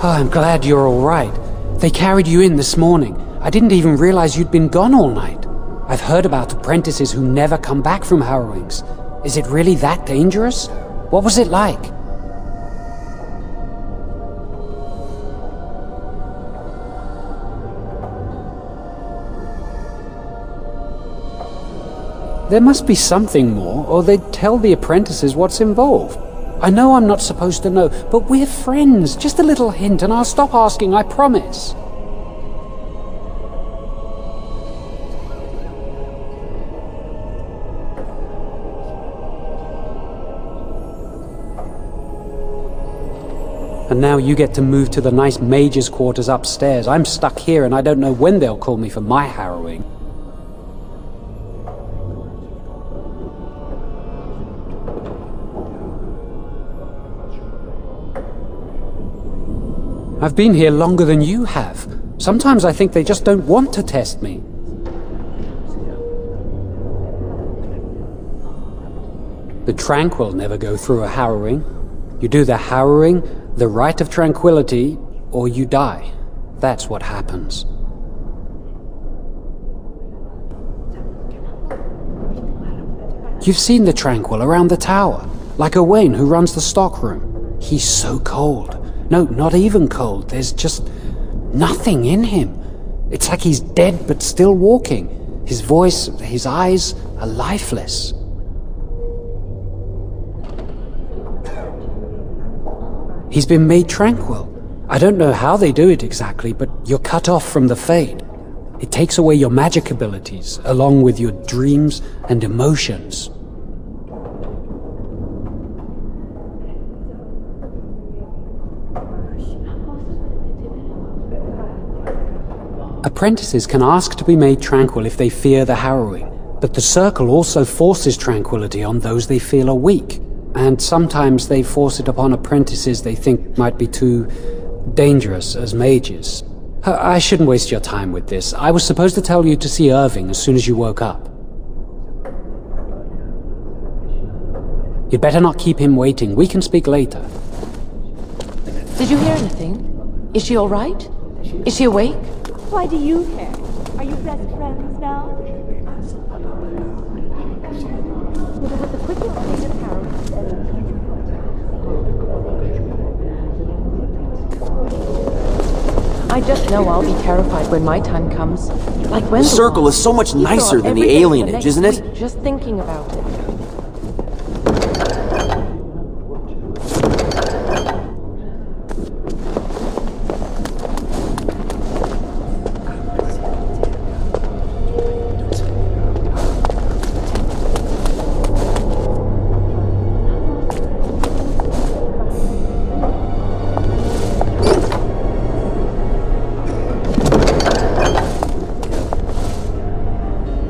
Oh, I'm glad you're all right. They carried you in this morning. I didn't even realize you'd been gone all night. I've heard about apprentices who never come back from harrowings. Is it really that dangerous? What was it like? There must be something more, or they'd tell the apprentices what's involved. I know I'm not supposed to know, but we're friends. Just a little hint and I'll stop asking, I promise. And now you get to move to the nice mage's quarters upstairs. I'm stuck here and I don't know when they'll call me for my harrowing. I've been here longer than you have. Sometimes I think they just don't want to test me. The tranquil never go through a harrowing. You do the harrowing, the rite of tranquility, or you die. That's what happens. You've seen the tranquil around the tower, like Owain who runs the stockroom. He's so cold. No, not even cold. There's just nothing in him. It's like he's dead but still walking. His voice, his eyes are lifeless. He's been made tranquil. I don't know how they do it exactly, but you're cut off from the Fade. It takes away your magic abilities, along with your dreams and emotions. Apprentices can ask to be made tranquil if they fear the harrowing, but the Circle also forces tranquility on those they feel are weak, and sometimes they force it upon apprentices they think might be too dangerous as mages. I shouldn't waste your time with this. I was supposed to tell you to see Irving as soon as you woke up. You'd better not keep him waiting. We can speak later. Did you hear anything? Is she all right? Is she awake? Why do you care? Are you best friends now? With the quickest state of I just know I'll be terrified when my time comes. Like when the Circle is so much nicer than the alienage, isn't it? Just thinking about it.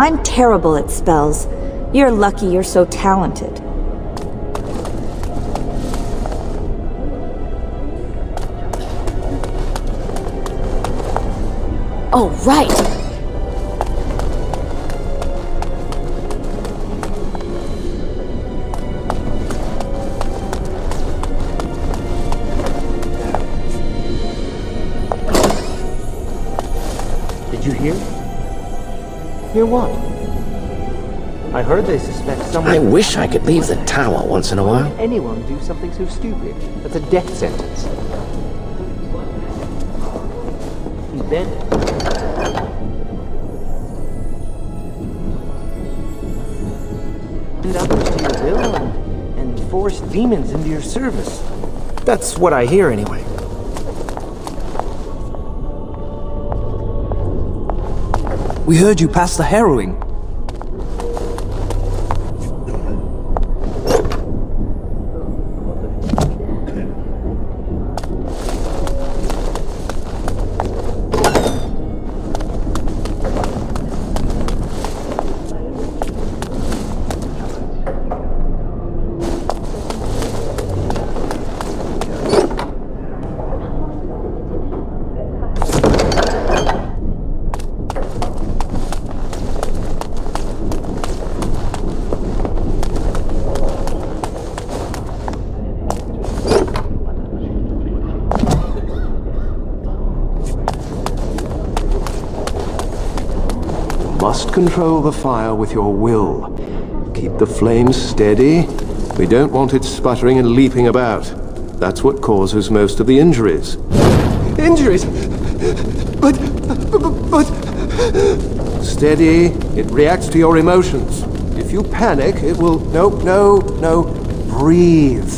I'm terrible at spells. You're lucky you're so talented. Oh, right! Did you hear? Hear what? I heard they suspect someone... I wish I could leave the tower once in a while. Anyone do something so stupid? That's a death sentence. He's dead. And others to your will and force demons into your service. That's what I hear anyway. We heard you passed the harrowing. must control the fire with your will. Keep the flames steady. We don't want it sputtering and leaping about. That's what causes most of the injuries. Injuries? But... Steady. It reacts to your emotions. If you panic, it will... No. Breathe.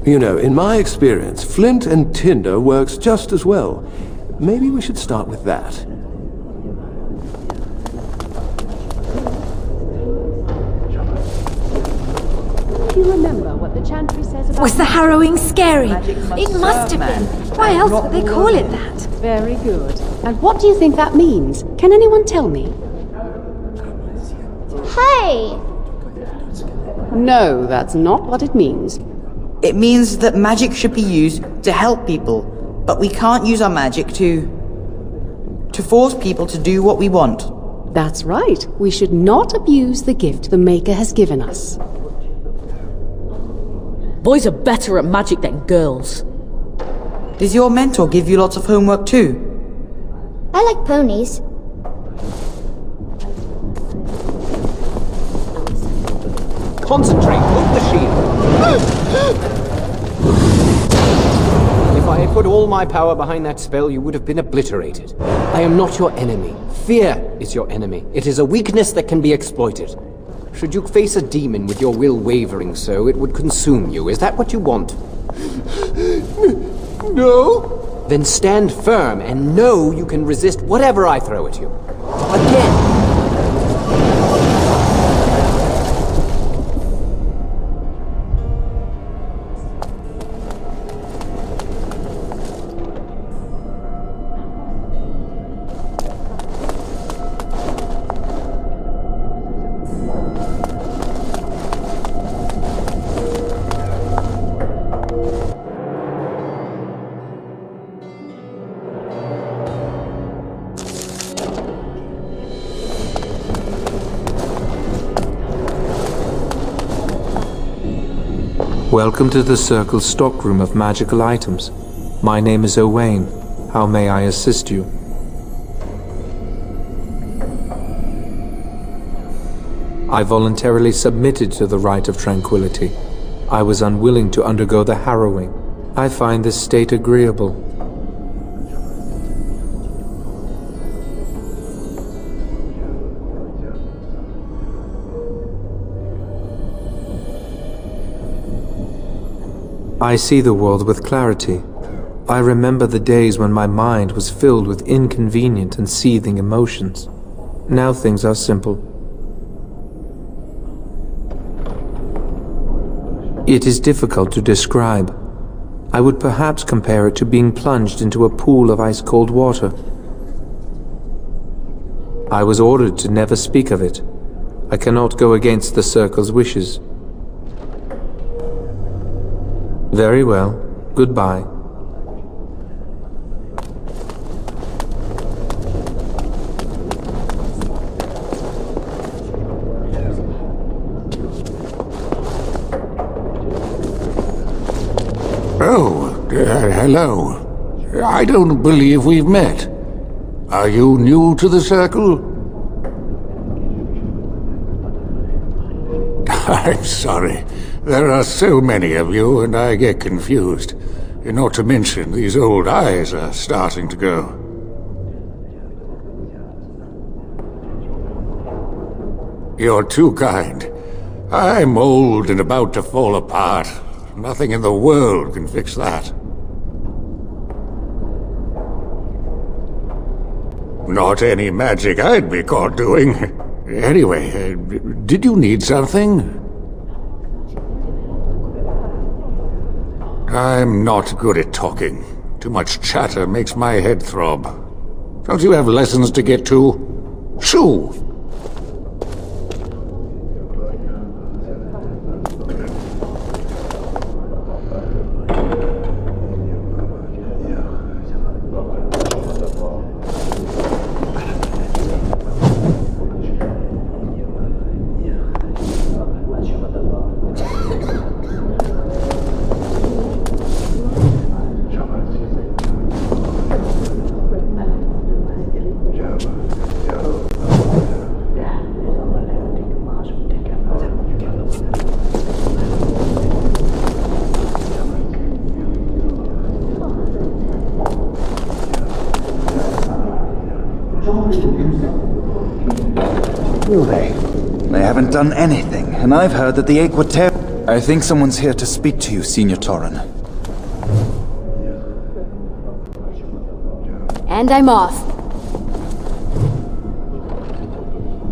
You know, in my experience, flint and tinder works just as well. Maybe we should start with that. Do you remember what the chantry says about... Was the harrowing scary? It must have been. Why else would they call it that? Very good. And what do you think that means? Can anyone tell me? Hey! No, that's not what it means. It means that magic should be used to help people, but we can't use our magic to force people to do what we want. That's right. We should not abuse the gift the Maker has given us. Boys are better at magic than girls. Does your mentor give you lots of homework too? I like ponies. Concentrate, hold the shield. If I had put all my power behind that spell, you would have been obliterated. I am not your enemy. Fear is your enemy. It is a weakness that can be exploited. Should you face a demon with your will wavering so, it would consume you. Is that what you want? No. Then stand firm and know you can resist whatever I throw at you. Again. Welcome to the Circle's stockroom of magical items. My name is Owain. How may I assist you? I voluntarily submitted to the rite of tranquility. I was unwilling to undergo the harrowing. I find this state agreeable. I see the world with clarity. I remember the days when my mind was filled with inconvenient and seething emotions. Now things are simple. It is difficult to describe. I would perhaps compare it to being plunged into a pool of ice-cold water. I was ordered to never speak of it. I cannot go against the Circle's wishes. Very well. Goodbye. Oh, hello. I don't believe we've met. Are you new to the Circle? I'm sorry. There are so many of you, and I get confused. Not to mention, these old eyes are starting to go. You're too kind. I'm old and about to fall apart. Nothing in the world can fix that. Not any magic I'd be caught doing. Anyway, did you need something? I'm not good at talking. Too much chatter makes my head throb. Don't you have lessons to get to? Shoo! Will they? They haven't done anything, and I've heard that the I think someone's here to speak to you, Senior Torin. And I'm off.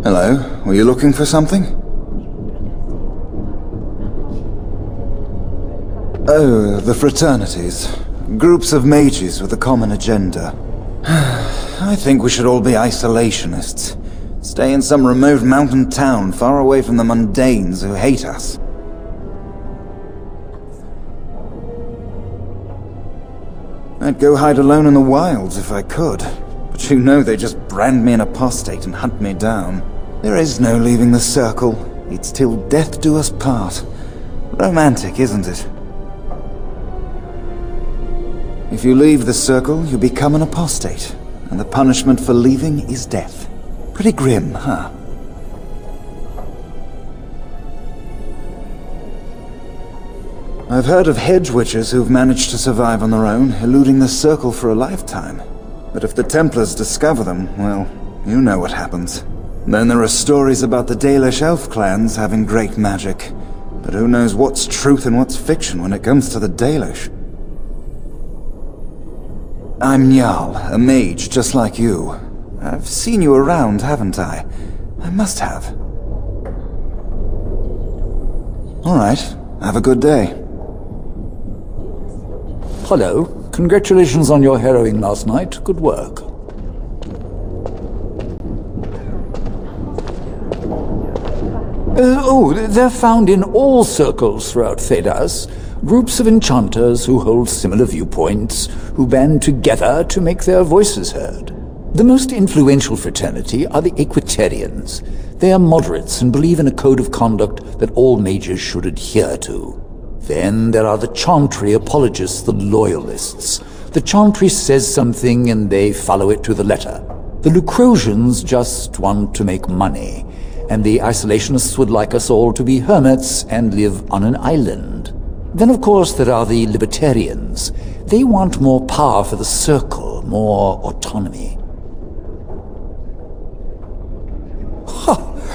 Hello, were you looking for something? Oh, the fraternities. Groups of mages with a common agenda. I think we should all be isolationists. Stay in some remote mountain town far away from the mundanes who hate us. I'd go hide alone in the wilds if I could. But you know they just brand me an apostate and hunt me down. There is no leaving the circle. It's till death do us part. Romantic, isn't it? If you leave the circle, you become an apostate. And the punishment for leaving is death. Pretty grim, huh? I've heard of hedge witches who've managed to survive on their own, eluding the circle for a lifetime. But if the Templars discover them, well, you know what happens. Then there are stories about the Dalish elf clans having great magic. But who knows what's truth and what's fiction when it comes to the Dalish? I'm Njal, a mage just like you. I've seen you around, haven't I? I must have. All right, have a good day. Hello. Congratulations on your harrowing last night. Good work. They're found in all circles throughout Thedas. Groups of enchanters who hold similar viewpoints, who band together to make their voices heard. The most influential fraternity are the Equitarians. They are moderates and believe in a code of conduct that all mages should adhere to. Then there are the Chantry apologists, the Loyalists. The Chantry says something and they follow it to the letter. The Lucrosians just want to make money, and the Isolationists would like us all to be hermits and live on an island. Then of course there are the Libertarians. They want more power for the Circle, more autonomy.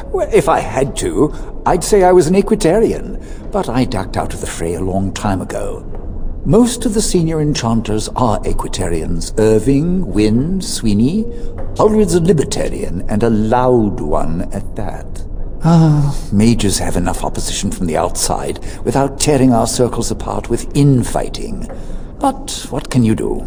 Well, if I had to, I'd say I was an Equitarian, but I ducked out of the fray a long time ago. Most of the senior enchanters are Equitarians. Irving, Wynne, Sweeney. Ulrid's a Libertarian, and a loud one at that. Mages have enough opposition from the outside without tearing our circles apart with infighting. But what can you do?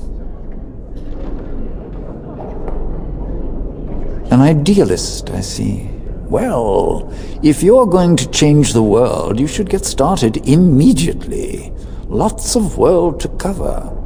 An idealist, I see. Well, if you're going to change the world, you should get started immediately. Lots of world to cover.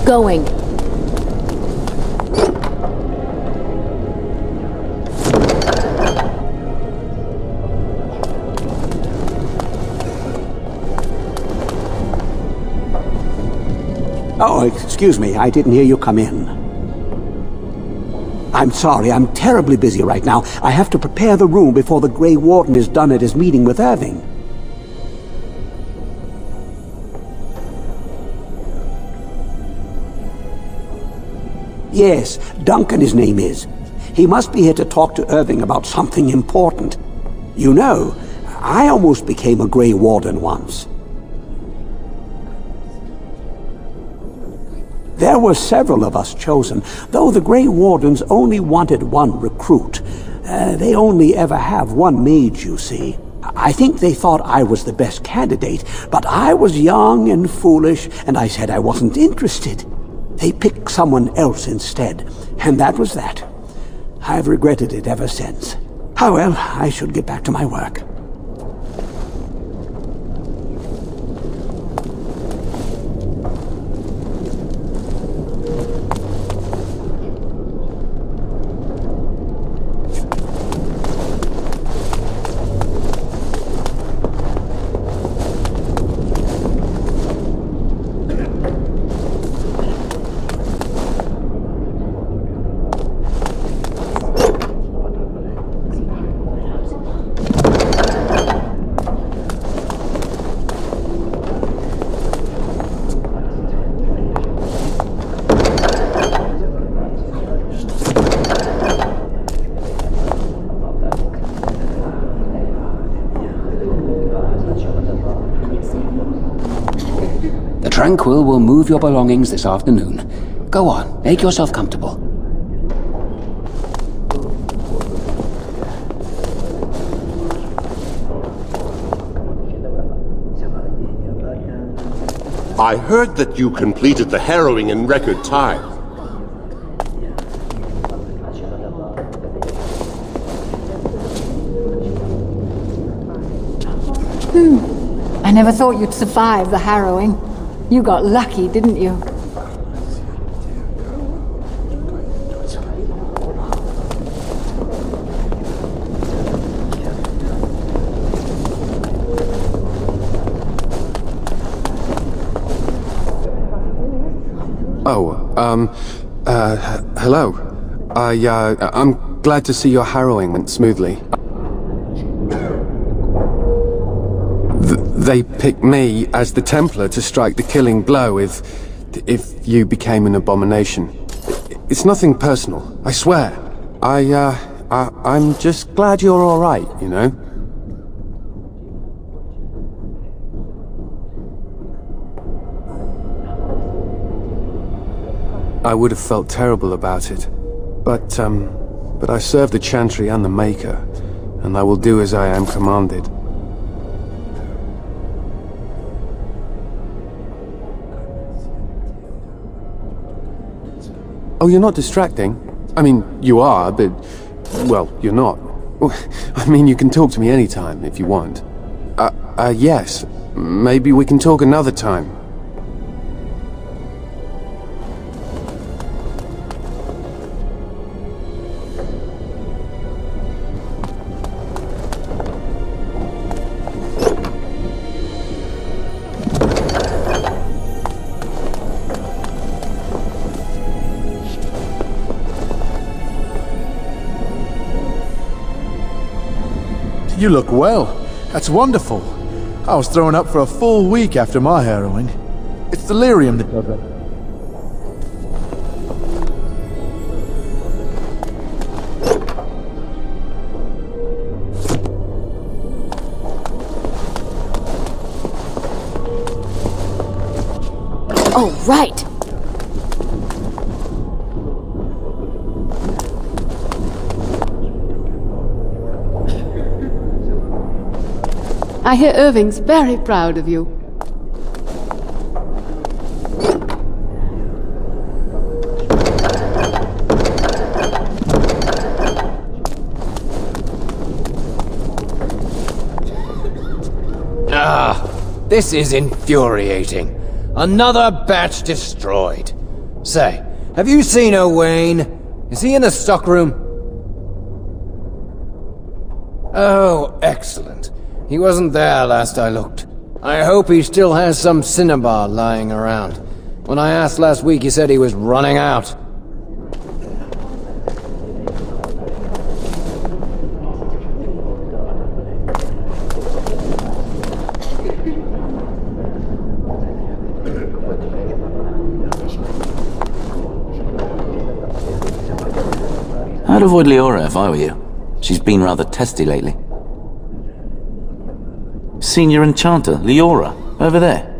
Going. Oh, excuse me, I didn't hear you come in. I'm sorry, I'm terribly busy right now. I have to prepare the room before the Grey Warden is done at his meeting with Irving. Yes, Duncan his name is. He must be here to talk to Irving about something important. You know, I almost became a Grey Warden once. There were several of us chosen, though the Grey Wardens only wanted one recruit. They only ever have one mage, you see. I think they thought I was the best candidate, but I was young and foolish, and I said I wasn't interested. They picked someone else instead, and that was that. I've regretted it ever since. Ah well, I should get back to my work. Tranquil will move your belongings this afternoon. Go on, make yourself comfortable. I heard that you completed the harrowing in record time. I never thought you'd survive the harrowing. You got lucky, didn't you? Hello. I'm glad to see your harrowing went smoothly. They picked me as the Templar to strike the killing blow if you became an abomination. It's nothing personal, I swear. I'm just glad you're all right, you know? I would have felt terrible about it, but I serve the Chantry and the Maker, and I will do as I am commanded. Oh, you're not distracting? I mean, you are, but... well, you're not. I mean, you can talk to me anytime, if you want. Yes. Maybe we can talk another time. You look well. That's wonderful. I was thrown up for a full week after my harrowing. It's delirium that does it. Oh, right. I hear Irving's very proud of you. This is infuriating. Another batch destroyed. Say, have you seen Owain? Is he in the stockroom? Oh, excellent. He wasn't there last I looked. I hope he still has some cinnabar lying around. When I asked last week, he said he was running out. I'd avoid Leora if I were you. She's been rather testy lately. Senior Enchanter, Leora, over there.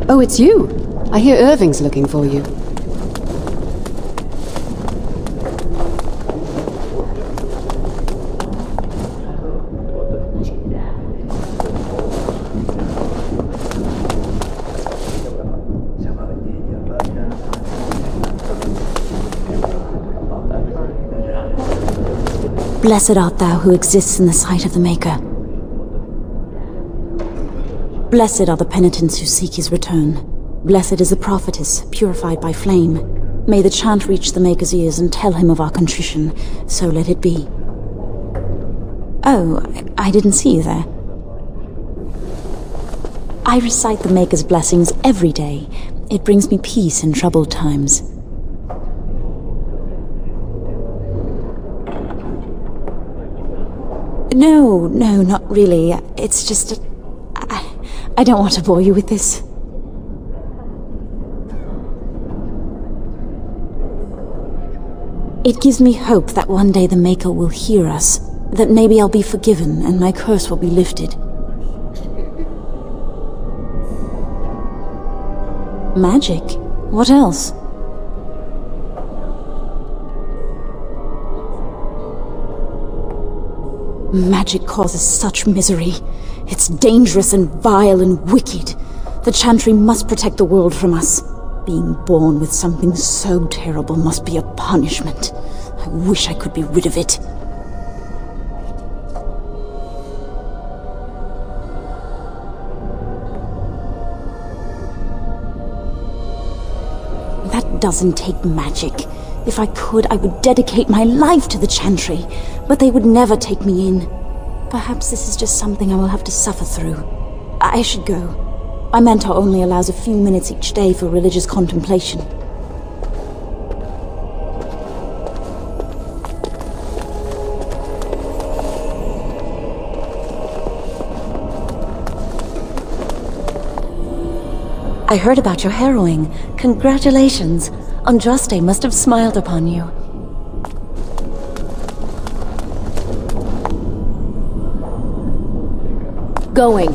Oh, it's you. I hear Irving's looking for you. Blessed art thou who exists in the sight of the Maker. Blessed are the penitents who seek his return. Blessed is the prophetess, purified by flame. May the chant reach the Maker's ears and tell him of our contrition. So let it be. Oh, I didn't see you there. I recite the Maker's blessings every day. It brings me peace in troubled times. No, not really. It's just... I don't want to bore you with this. It gives me hope that one day the Maker will hear us, that maybe I'll be forgiven and my curse will be lifted. Magic? What else? Magic causes such misery. It's dangerous and vile and wicked. The Chantry must protect the world from us. Being born with something so terrible must be a punishment. I wish I could be rid of it. That doesn't take magic. If I could, I would dedicate my life to the Chantry, but they would never take me in. Perhaps this is just something I will have to suffer through. I should go. My mentor only allows a few minutes each day for religious contemplation. I heard about your harrowing. Congratulations. Andraste must have smiled upon you. Going.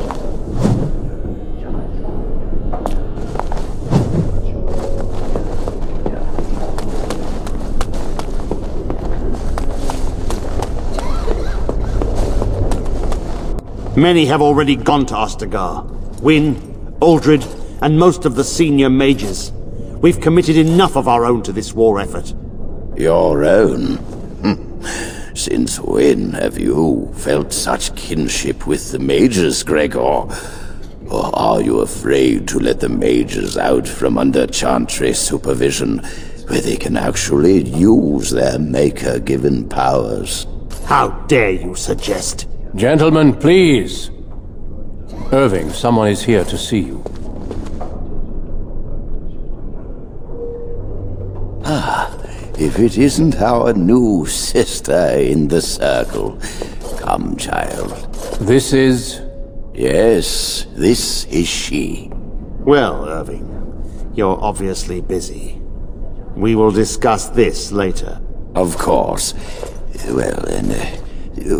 Many have already gone to Ostagar. Wynne, Aldred, and most of the senior mages. We've committed enough of our own to this war effort. Your own? Since when have you felt such kinship with the mages, Gregor? Or are you afraid to let the mages out from under Chantry supervision, where they can actually use their Maker-given powers? How dare you suggest? Gentlemen, please. Irving, someone is here to see you. If it isn't our new sister in the circle. Come, child. This is... Yes, this is she. Well, Irving, you're obviously busy. We will discuss this later. Of course. Well, then,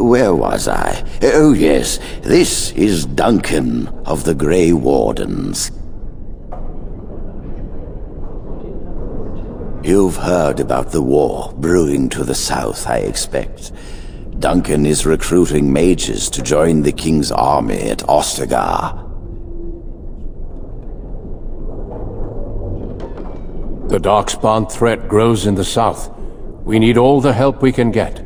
where was I? Oh, yes, this is Duncan of the Grey Wardens. You've heard about the war brewing to the south, I expect. Duncan is recruiting mages to join the King's army at Ostagar. The Darkspawn threat grows in the south. We need all the help we can get.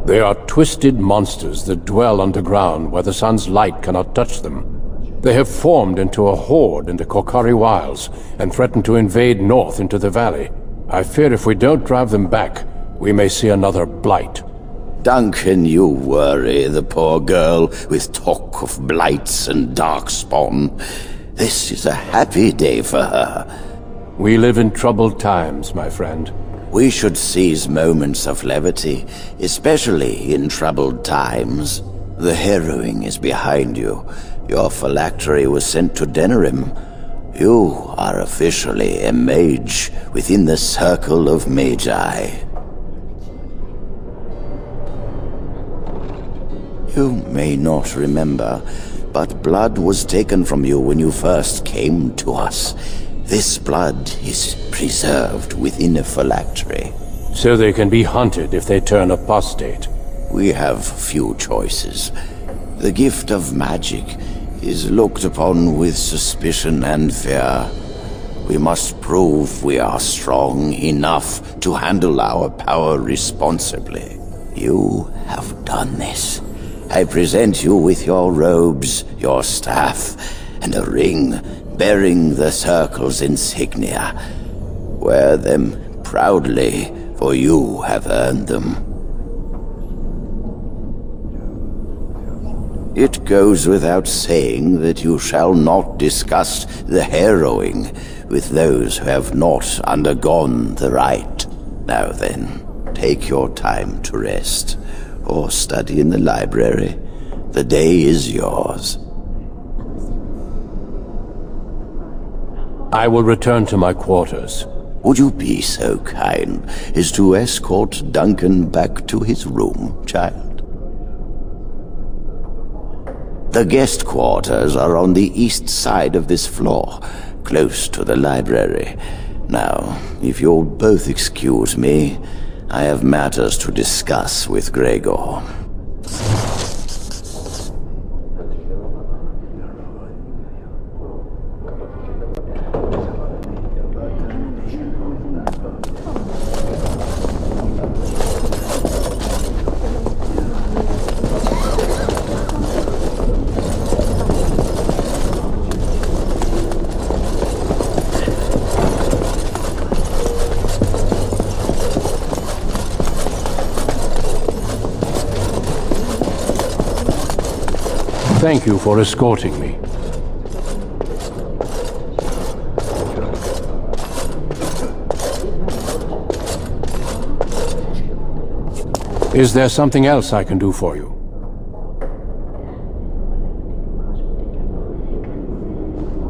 They are twisted monsters that dwell underground where the sun's light cannot touch them. They have formed into a horde in the Korkari Wilds and threaten to invade north into the valley. I fear if we don't drive them back, we may see another blight. Duncan, you worry the poor girl with talk of blights and darkspawn. This is a happy day for her. We live in troubled times, my friend. We should seize moments of levity, especially in troubled times. The harrowing is behind you. Your phylactery was sent to Denerim. You are officially a mage within the circle of magi. You may not remember, but blood was taken from you when you first came to us. This blood is preserved within a phylactery. So they can be hunted if they turn apostate. We have few choices. The gift of magic is looked upon with suspicion and fear. We must prove we are strong enough to handle our power responsibly. You have done this. I present you with your robes, your staff, and a ring bearing the Circle's insignia. Wear them proudly, for you have earned them. It goes without saying that you shall not discuss the harrowing with those who have not undergone the rite. Now then, take your time to rest, or study in the library. The day is yours. I will return to my quarters. Would you be so kind as to escort Duncan back to his room, child? The guest quarters are on the east side of this floor, close to the library. Now, if you'll both excuse me, I have matters to discuss with Gregor. Thank you for escorting me. Is there something else I can do for you?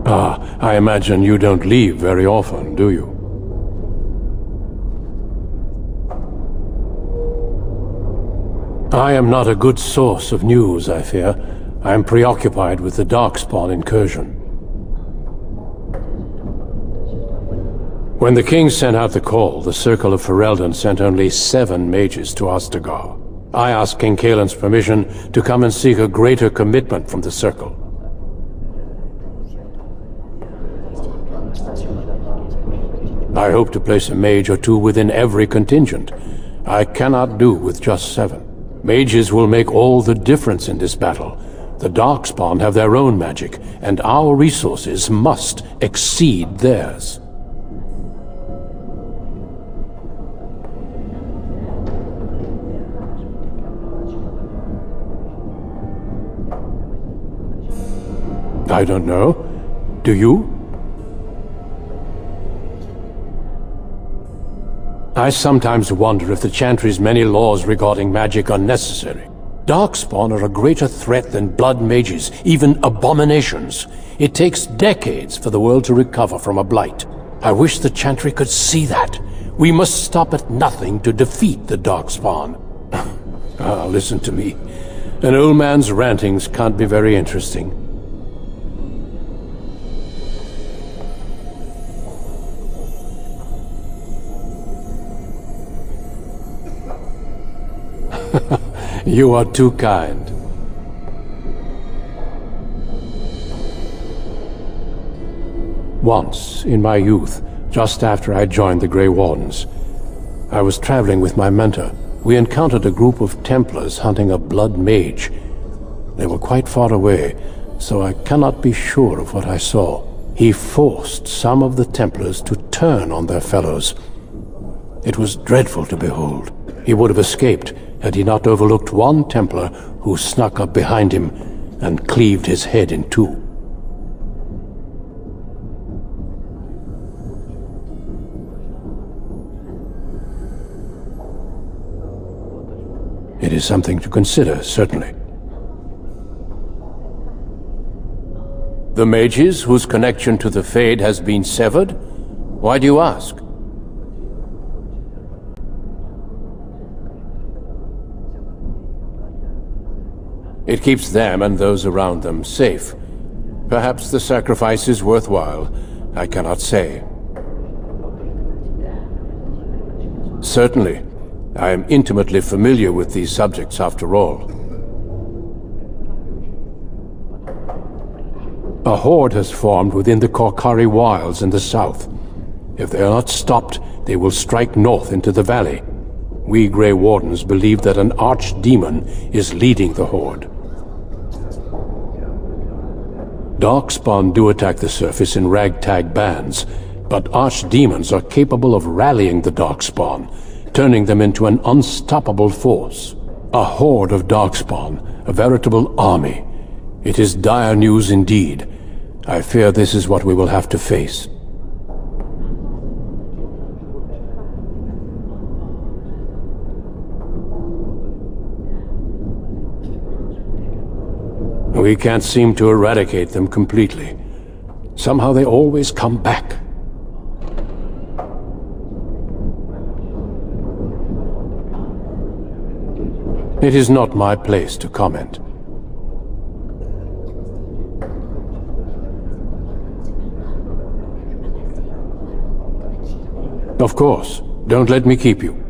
I imagine you don't leave very often, do you? I am not a good source of news, I fear. I am preoccupied with the Darkspawn incursion. When the king sent out the call, the Circle of Ferelden sent only 7 mages to Ostagar. I asked King Kaelin's permission to come and seek a greater commitment from the Circle. I hope to place a mage or 2 within every contingent. I cannot do with just 7. Mages will make all the difference in this battle. The Darkspawn have their own magic, and our resources must exceed theirs. I don't know. Do you? I sometimes wonder if the Chantry's many laws regarding magic are necessary. Darkspawn are a greater threat than blood mages, even abominations. It takes decades for the world to recover from a blight. I wish the Chantry could see that. We must stop at nothing to defeat the Darkspawn. Listen to me. An old man's rantings can't be very interesting. You are too kind. Once, in my youth, just after I joined the Grey Wardens, I was traveling with my mentor. We encountered a group of Templars hunting a blood mage. They were quite far away, so I cannot be sure of what I saw. He forced some of the Templars to turn on their fellows. It was dreadful to behold. He would have escaped had he not overlooked one Templar who snuck up behind him and cleaved his head in 2. It is something to consider, certainly. The mages whose connection to the Fade has been severed? Why do you ask? It keeps them and those around them safe. Perhaps the sacrifice is worthwhile. I cannot say. Certainly. I am intimately familiar with these subjects after all. A horde has formed within the Korkari Wilds in the south. If they are not stopped, they will strike north into the valley. We Grey Wardens believe that an archdemon is leading the horde. Darkspawn do attack the surface in ragtag bands, but archdemons are capable of rallying the Darkspawn, turning them into an unstoppable force. A horde of Darkspawn, a veritable army. It is dire news indeed. I fear this is what we will have to face. We can't seem to eradicate them completely. Somehow they always come back. It is not my place to comment. Of course. Don't let me keep you.